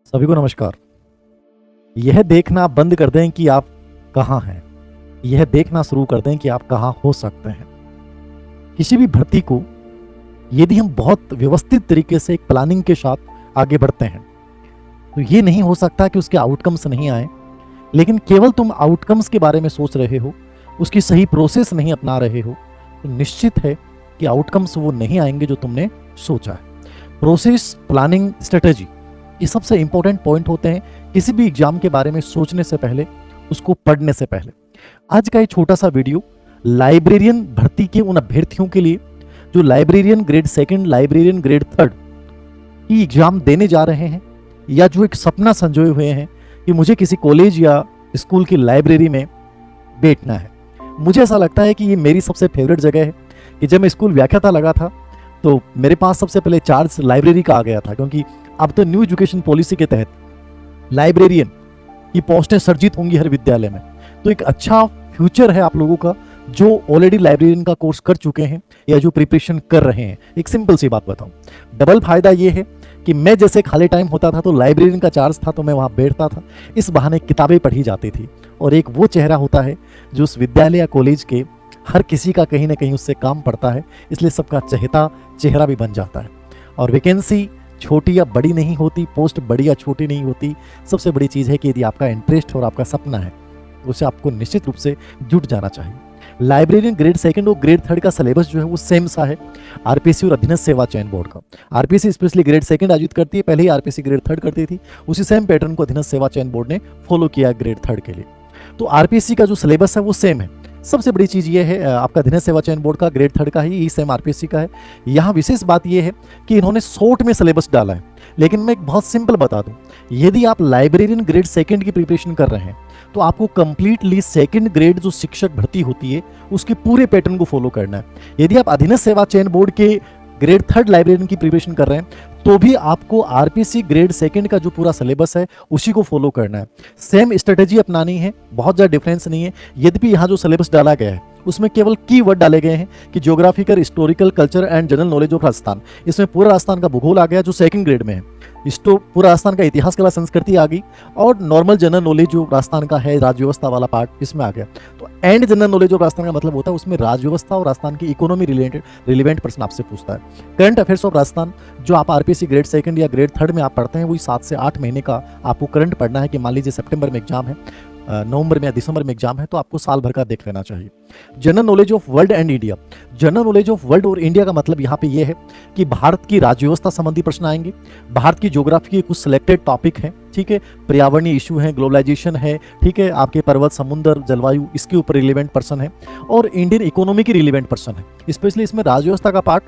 सभी को नमस्कार। यह देखना बंद कर दें कि आप कहाँ हैं, यह देखना शुरू कर दें कि आप कहाँ हो सकते हैं। किसी भी भर्ती को यदि हम बहुत व्यवस्थित तरीके से एक प्लानिंग के साथ आगे बढ़ते हैं तो ये नहीं हो सकता कि उसके आउटकम्स नहीं आए। लेकिन केवल तुम आउटकम्स के बारे में सोच रहे हो, उसकी सही प्रोसेस नहीं अपना रहे हो, तो निश्चित है कि आउटकम्स वो नहीं आएंगे जो तुमने सोचा है। प्रोसेस, प्लानिंग, स्ट्रेटेजी, ये सबसे इंपॉर्टेंट पॉइंट होते हैं किसी भी एग्जाम के बारे में सोचने से पहले, उसको पढ़ने से पहले। आज का ये छोटा सा वीडियो लाइब्रेरियन भर्ती के उन अभ्यर्थियों के लिए जो librarian grade second, librarian grade third की एग्जाम देने जा रहे हैं, या जो एक सपना संजोए हुए हैं कि मुझे किसी कॉलेज या स्कूल की लाइब्रेरी में बैठना है। मुझे ऐसा लगता है कि ये मेरी सबसे फेवरेट जगह है कि जब मैं स्कूल व्याख्याता लगा था तो मेरे पास सबसे पहले चार्ज लाइब्रेरी का आ गया था, क्योंकि अब तो न्यू एजुकेशन पॉलिसी के तहत लाइब्रेरियन की पोस्टें सर्जित होंगी हर विद्यालय में। तो एक अच्छा फ्यूचर है आप लोगों का जो ऑलरेडी लाइब्रेरियन का कोर्स कर चुके हैं या जो प्रिपरेशन कर रहे हैं। एक सिंपल सी बात बताऊं, डबल फायदा ये है कि मैं जैसे खाली टाइम होता था तो लाइब्रेरियन का चार्ज था तो मैं वहां बैठता था, इस बहाने किताबें पढ़ी जाती थी। और एक वो चेहरा होता है जो उस विद्यालय या कॉलेज के हर किसी का कहीं ना कहीं उससे काम पड़ता है, इसलिए सबका चहेता चेहरा भी बन जाता है। और वैकेंसी छोटी या बड़ी नहीं होती, पोस्ट बड़ी या छोटी नहीं होती। सबसे बड़ी चीज़ है कि यदि आपका इंटरेस्ट और आपका सपना है तो उसे आपको निश्चित रूप से जुट जाना चाहिए। लाइब्रेरियन ग्रेड सेकंड और ग्रेड थर्ड का सिलेबस जो है वो सेम सा है आरपीएससी और अधीनस्थ सेवा चयन बोर्ड का। आरपीएससी स्पेशली ग्रेड सेकंड आयोजित करती है, पहले ही आरपीएससी ग्रेड थर्ड करती थी। उसी सेम पैटर्न को अधीनस्थ सेवा चयन बोर्ड ने फॉलो किया ग्रेड थर्ड के लिए। तो आरपीएससी का जो सिलेबस है वो सेम है। सबसे बड़ी चीज़ ये है आपका अधीनस्थ सेवा चयन बोर्ड का ग्रेड थर्ड का ही यही सेम आरपीएससी का है। यहाँ विशेष बात ये है कि इन्होंने शॉर्ट में सिलेबस डाला है। लेकिन मैं एक बहुत सिंपल बता दूं, यदि आप लाइब्रेरियन ग्रेड सेकंड की प्रिपरेशन कर रहे हैं तो आपको कंप्लीटली सेकंड ग्रेड जो शिक्षक भर्ती होती है उसके पूरे पैटर्न को फॉलो करना है। यदि आप अधीनस्थ सेवा चयन बोर्ड के ग्रेड थर्ड लाइब्रेरियन की प्रिपरेशन कर रहे हैं तो भी आपको आरपीएससी ग्रेड सेकंड का जो पूरा सिलेबस है उसी को फॉलो करना है। सेम स्ट्रेटेजी अपनानी है, बहुत ज़्यादा डिफरेंस नहीं है। यद्यपि यहाँ जो सिलेबस डाला गया है उसमें केवल की वर्ड डाले गए हैं कि geographical, historical, culture and general knowledge of Rajasthan. इसमें पूरा राजस्थान का भूगोल आ गया जो सेकंड ग्रेड में है। पूरा राजस्थान का इतिहास, कला, संस्कृति आ गई, और नॉर्मल जनरल नॉलेज जो राजस्थान का है, राज्य व्यवस्था वाला पार्ट इसमें आ गया। तो and general knowledge of Rajasthan का मतलब होता है उसमें राज्य व्यवस्था और राजस्थान की इकोनॉमी रिलेवेंट प्रश्न आपसे पूछता है। करंट अफेयर्स ऑफ राजस्थान जो आप आरपीएससी ग्रेड सेकंड या ग्रेड थर्ड में आप पढ़ते हैं वही 7 से 8 महीने का आपको करंट पढ़ना है। कि मान लीजिए सितंबर में एग्जाम है, नवंबर में या दिसंबर में एग्जाम है, तो आपको साल भर का देख लेना चाहिए। General knowledge of world and India, general knowledge of world और इंडिया का मतलब यहाँ पे ये है कि भारत की राज्य व्यवस्था संबंधी प्रश्न आएंगे, भारत की ज्योग्राफी के कुछ सिलेक्टेड टॉपिक हैं, ठीक है, पर्यावरणीय इशू है, ग्लोबलाइजेशन है, ठीक है, आपके पर्वत, समुद्र, जलवायु, इसके ऊपर रिलेवेंट पर्सन है, और इंडियन इकोनॉमी की रिलेवेंट पर्सन है। स्पेशली इसमें राज्य व्यवस्था का पार्ट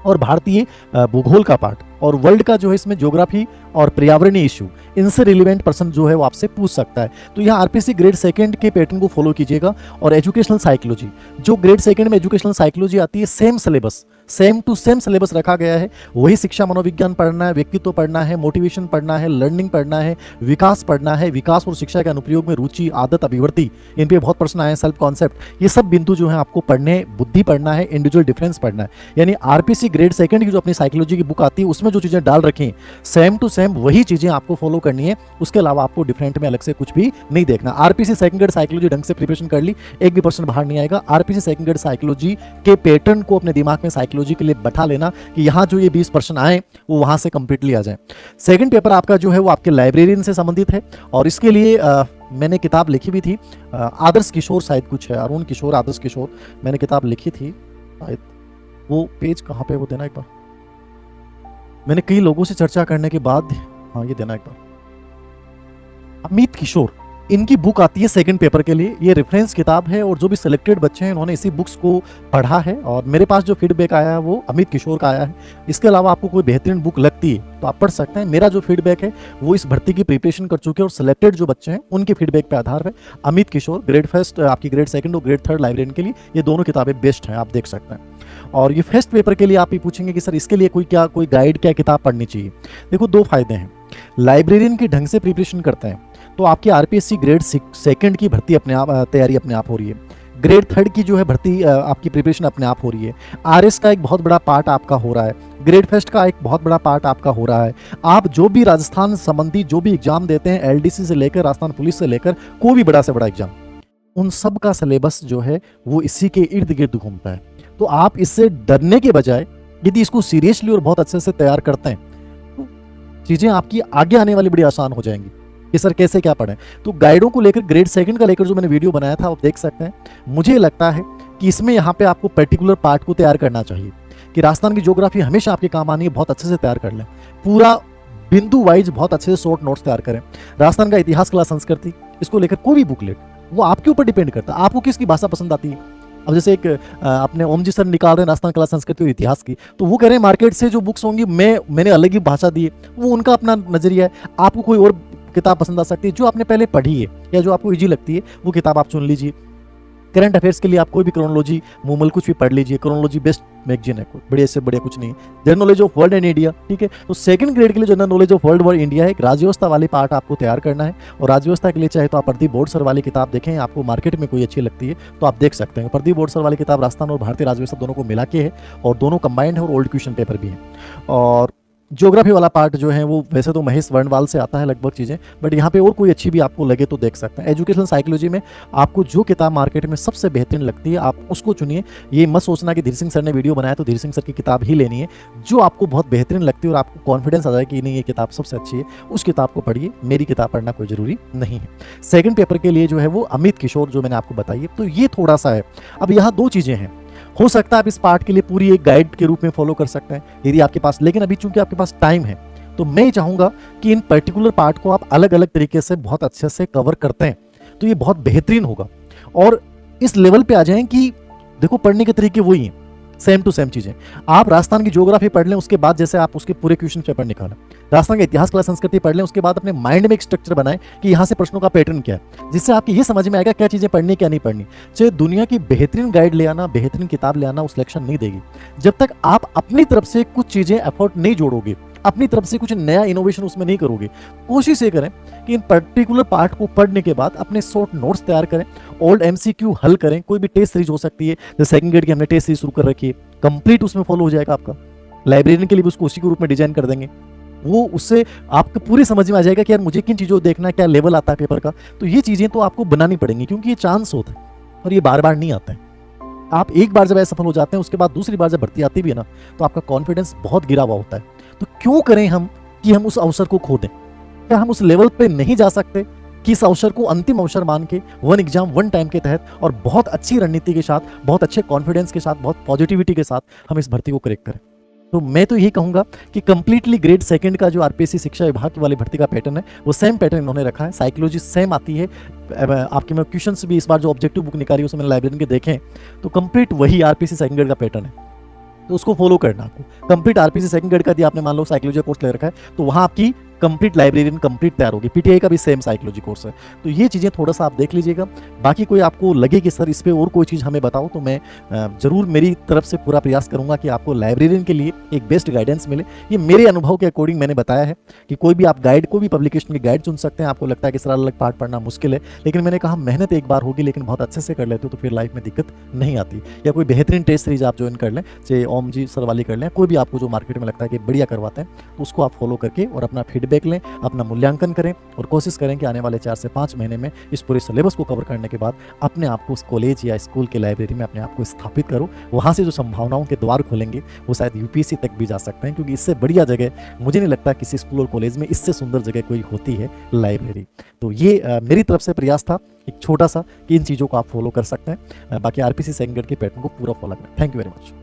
और भारतीय भूगोल का पार्ट, और वर्ल्ड का जो है इसमें ज्योग्राफी और पर्यावरणीय इशू, इनसे रिलेवेंट पर्सन जो है वो आपसे पूछ सकता है। तो यहाँ आरपीएससी ग्रेड सेकंड के पैटर्न को फॉलो कीजिएगा। और एजुकेशनल साइकोलॉजी, जो ग्रेड सेकंड में एजुकेशनल साइकोलॉजी आती है, same syllabus, same to same syllabus रखा गया है। वही शिक्षा मनोविज्ञान पढ़ना है, व्यक्तित्व पढ़ना है, मोटिवेशन पढ़ना है, लर्निंग पढ़ना है, विकास पढ़ना है, विकास और शिक्षा के अनुप्रयोग में रुचि, आदत, अभिवृत्ति, इन पे बहुत प्रश्न आए हैं, सेल्फ कॉन्सेप्ट, ये सब बिंदु जो है आपको पढ़ने, बुद्धि पढ़ना है, इंडिविजुअल डिफरेंस पढ़ना है। यानी आरपीएससी ग्रेड सेकंड की जो अपनी साइकोलॉजी की बुक आती है उसमें जो चीज़ें डाल रखी हैं सेम टू सेम वही चीज़ें आपको फॉलो करनी है। उसके अलावा आपको डिफरेंट में अलग से कुछ भी नहीं देखना। आरपीएससी सेकंड ग्रेड साइकोलॉजी ढंग से प्रिपरेशन कर ली, एक भी पर्सन बाहर नहीं आएगा। आरपीएससी सेकंड ग्रेड साइकोलॉजी के पैटर्न को अपने दिमाग में साइकोलॉजी के लिए बैठा लेना कि यहाँ जो ये 20 पर्सन आए वो वहां से कंप्लीटली आ जाए। सेकंड पेपर आपका जो है वो आपके लाइब्रेरियन से संबंधित है, और इसके लिए मैंने किताब लिखी भी थी, आदर्श किशोर शायद कुछ है, अरुण किशोर, आदर्श किशोर, मैंने किताब लिखी थी शायद। वो पेज कहाँ पे, वो देना एक बार, मैंने कई लोगों से चर्चा करने के बाद, हाँ ये देना एक बार। अमित किशोर, इनकी बुक आती है सेकंड पेपर के लिए, ये रेफरेंस किताब है, और जो भी सिलेक्टेड बच्चे हैं उन्होंने इसी बुक्स को पढ़ा है, और मेरे पास जो फीडबैक आया है वो अमित किशोर का आया है। इसके अलावा आपको कोई बेहतरीन बुक लगती है तो आप पढ़ सकते हैं। मेरा जो फीडबैक है वो इस भर्ती की प्रिपरेशन कर चुके हैं और सिलेक्टेड जो बच्चे हैं उनके फीडबैक पे आधार है। अमित किशोर ग्रेड फर्स्ट, आपकी ग्रेड सेकंड और ग्रेड थर्ड लाइब्रेरियन के लिए ये दोनों किताबें बेस्ट हैं, आप देख सकते हैं। और ये फर्स्ट पेपर के लिए आप ये पूछेंगे कि सर इसके लिए कोई गाइड, क्या किताब पढ़नी चाहिए। देखो, 2 फायदे हैं। लाइब्रेरियन की ढंग से प्रिपरेशन करते हैं तो आपकी आरपीएससी ग्रेड सेकंड की भर्ती अपने आप, तैयारी अपने आप हो रही है। ग्रेड थर्ड की जो है भर्ती आपकी प्रिपरेशन अपने आप हो रही है। आरएस का एक बहुत बड़ा पार्ट आपका हो रहा है, ग्रेड फेस्ट का एक बहुत बड़ा पार्ट आपका हो रहा है। आप जो भी राजस्थान संबंधी जो भी एग्जाम देते हैं, एलडीसी से लेकर राजस्थान पुलिस से लेकर कोई भी बड़ा से बड़ा एग्जाम, उन सब का सिलेबस जो है वो इसी के इर्द गिर्द घूमता है। तो आप इससे डरने के बजाय यदि इसको सीरियसली और बहुत अच्छे से तैयार करते हैं तो चीजें आपकी आगे आने वाली बड़ी आसान हो जाएंगी कि सर कैसे क्या पढ़ें। तो गाइडों को लेकर ग्रेड सेकंड का लेकर जो मैंने वीडियो बनाया था आप देख सकते हैं। मुझे लगता है कि इसमें यहाँ पे आपको पर्टिकुलर पार्ट को तैयार करना चाहिए कि राजस्थान की ज्योग्राफी हमेशा आपके काम आनी है, बहुत अच्छे से तैयार कर लें, पूरा बिंदु वाइज बहुत अच्छे से शॉर्ट नोट्स तैयार करें। राजस्थान का इतिहास, कला, संस्कृति, इसको लेकर कोई भी बुकलेट वो आपके ऊपर डिपेंड करता है, आपको किसकी भाषा पसंद आती है। अब जैसे एक अपने ओम जी सर निकाल रहे हैं राजस्थान कला, संस्कृति और इतिहास की, तो वो कह रहे हैं मार्केट से जो बुक्स होंगी मैंने अलग ही भाषा दी है, वो उनका अपना नजरिया है। आपको कोई और किताब पसंद आ सकती है जो आपने पहले पढ़ी है या जो आपको इजी लगती है, वो किताब आप चुन लीजिए। करंट अफेयर्स के लिए आप कोई भी क्रोनोलॉजी, मूमल कुछ भी पढ़ लीजिए, क्रोनोलॉजी बेस्ट मैगजीन है, बड़े से बड़े कुछ नहीं है। General knowledge of world and India, ठीक है। तो सेकंड ग्रेड के लिए जनरल नॉलेज ऑफ वर्ल्ड और इंडिया है, एक राज्यव्यवस्था वाली पार्ट आपको तैयार करना है। और राज्यव्यवस्था के लिए चाहे तो आप प्रदीप बोर्ड सर वाली किताब देखें, आपको मार्केट में कोई अच्छी लगती है तो आप देख सकते हैं। प्रदीप बोर्ड सर वाली किताब राजस्थान और भारतीय राज्यव्यवस्था दोनों को मिला के है और दोनों कंबाइंड है और ओल्ड क्वेश्चन पेपर भी है। और ज्योग्राफी वाला पार्ट जो है वो वैसे तो महेश वर्णवाल से आता है लगभग चीज़ें, बट यहाँ पे और कोई अच्छी भी आपको लगे तो देख सकते हैं। एजुकेशनल साइकोलॉजी में आपको जो किताब मार्केट में सबसे बेहतरीन लगती है आप उसको चुनिए। ये मत सोचना कि धीर सिंह सर ने वीडियो बनाया तो धीर सिंह सर की किताब ही लेनी है। जो आपको बहुत बेहतरीन लगती है और आपको कॉन्फिडेंस आ जाए कि नहीं ये किताब सबसे अच्छी है, उस किताब को पढ़िए, मेरी किताब पढ़ना कोई जरूरी नहीं है। सेकंड पेपर के लिए जो है वो अमित किशोर जो मैंने आपको बताई है, तो ये थोड़ा सा है। अब यहाँ दो चीज़ें हैं, हो सकता है आप इस पार्ट के लिए पूरी एक गाइड के रूप में फॉलो कर सकते हैं यदि आपके पास, लेकिन अभी चूंकि आपके पास टाइम है तो मैं चाहूंगा कि इन पर्टिकुलर पार्ट को आप अलग अलग तरीके से बहुत अच्छे से कवर करते हैं तो ये बहुत बेहतरीन होगा। और इस लेवल पे आ जाएं कि देखो पढ़ने के तरीके वही हैं, सेम टू सेम चीजें। आप राजस्थान की ज्योग्राफी पढ़ लें, उसके बाद जैसे आप उसके पूरे क्वेश्चन पेपर निकालें, राजस्थान का इतिहास, कला, संस्कृति पढ़ लें, उसके बाद अपने माइंड में एक स्ट्रक्चर बनाएं कि यहाँ से प्रश्नों का पैटर्न क्या है, जिससे आपको ये समझ में आएगा क्या चीजें पढ़नी क्या नहीं पढ़नी। चाहे दुनिया की बेहतरीन गाइड ले आना, बेहतरीन किताब ले आना, वो सिलेक्शन नहीं देगी जब तक आप अपनी तरफ से कुछ चीजें एफर्ट नहीं जोड़ोगे, अपनी तरफ से कुछ नया इनोवेशन उसमें नहीं करोगे। कोशिश ये करें कि इन पर्टिकुलर पार्ट को पढ़ने के बाद अपने शॉर्ट नोट्स तैयार करें, ओल्ड एमसीक्यू हल करें, कोई भी टेस्ट सीरीज हो सकती है, जैसे सेकंड ग्रेड की हमने टेस्ट सीरीज शुरू कर रखी है, कंप्लीट उसमें फॉलो हो जाएगा आपका। लाइब्रेरियन के लिए भी उसको उसी के रूप में डिजाइन कर देंगे, वो उससे आपको पूरी समझ में आ जाएगा कि यार मुझे किन चीज़ों को देखना है, क्या लेवल आता है पेपर का। तो ये चीज़ें तो आपको बनानी पड़ेंगी क्योंकि ये चांस होता है और ये बार बार नहीं आता है। आप एक बार जब असफल हो जाते हैं उसके बाद दूसरी बार जब भर्ती आती भी है ना तो आपका कॉन्फिडेंस बहुत गिरा हुआ होता है। तो क्यों करें हम कि हम उस अवसर को खो दें? क्या हम उस लेवल पे नहीं जा सकते कि इस अवसर को अंतिम अवसर मान के वन एग्जाम वन टाइम के तहत और बहुत अच्छी रणनीति के साथ, बहुत अच्छे कॉन्फिडेंस के साथ, बहुत पॉजिटिविटी के साथ हम इस भर्ती को क्रैक करें? तो मैं तो यही कहूंगा कि कंप्लीटली ग्रेड सेकंड का जो आरपीएससी शिक्षा विभाग वाली भर्ती का पैटर्न है वो सेम पैटर्न इन्होंने रखा है। साइकोलॉजी सेम आती है, आपके मैं क्वेश्चंस भी इस बार जो ऑब्जेक्टिव बुक निकाली उसमें मैंने लाइब्रेरी के देखे तो कंप्लीट वही आरपीएससी सेकंड ग्रेड का पैटर्न है, तो उसको फॉलो करना आपको। कंप्लीट आरपीएससी सेकंड ग्रेड का दिया आपने, मान लो साइकोलॉजी कोर्स ले रखा है तो वहाँ आपकी कंप्लीट लाइब्रेरियन कंप्लीट तैयार होगी। पीटीआई का भी सेम साइकोलॉजी कोर्स है, तो ये चीज़ें थोड़ा सा आप देख लीजिएगा। बाकी कोई आपको लगे कि सर इस पे और कोई चीज़ हमें बताओ तो मैं ज़रूर मेरी तरफ से पूरा प्रयास करूंगा कि आपको लाइब्रेरियन के लिए एक बेस्ट गाइडेंस मिले। ये मेरे अनुभव के अकॉर्डिंग मैंने बताया है कि कोई भी आप गाइड, कोई भी पब्लिकेशन की गाइड चुन सकते हैं। आपको लगता है कि सर अलग पार्ट पढ़ना मुश्किल है, लेकिन मैंने कहा मेहनत एक बार होगी लेकिन बहुत अच्छे से कर लेते हो तो फिर लाइफ में दिक्कत नहीं आती। या कोई बेहतरीन टेस्ट सीरीज आप ज्वाइन कर लें, चाहे ओम जी सर वाली कर लें, कोई भी आपको जो मार्केट में लगता है कि बढ़िया करवाते हैं तो उसको आप फॉलो करके और अपना फीडबैक लें, अपना मूल्यांकन करें और कोशिश करें कि आने वाले 4 से 5 महीने में इस पूरे सिलेबस को कवर करने के बाद अपने आप को उस कॉलेज या स्कूल के लाइब्रेरी में अपने आप को स्थापित करो। वहाँ से जो संभावनाओं के द्वार खोलेंगे वो शायद यूपीएससी तक भी जा सकते हैं, क्योंकि इससे बढ़िया जगह मुझे नहीं लगता किसी स्कूल और कॉलेज में इससे सुंदर जगह कोई होती है लाइब्रेरी। तो ये मेरी तरफ से प्रयास था एक छोटा सा कि इन चीज़ों को आप फॉलो कर सकते हैं। बाकी आरपीएससी सेकंड ग्रेड के पैटर्न को पूरा फॉलो करें। Thank you very much.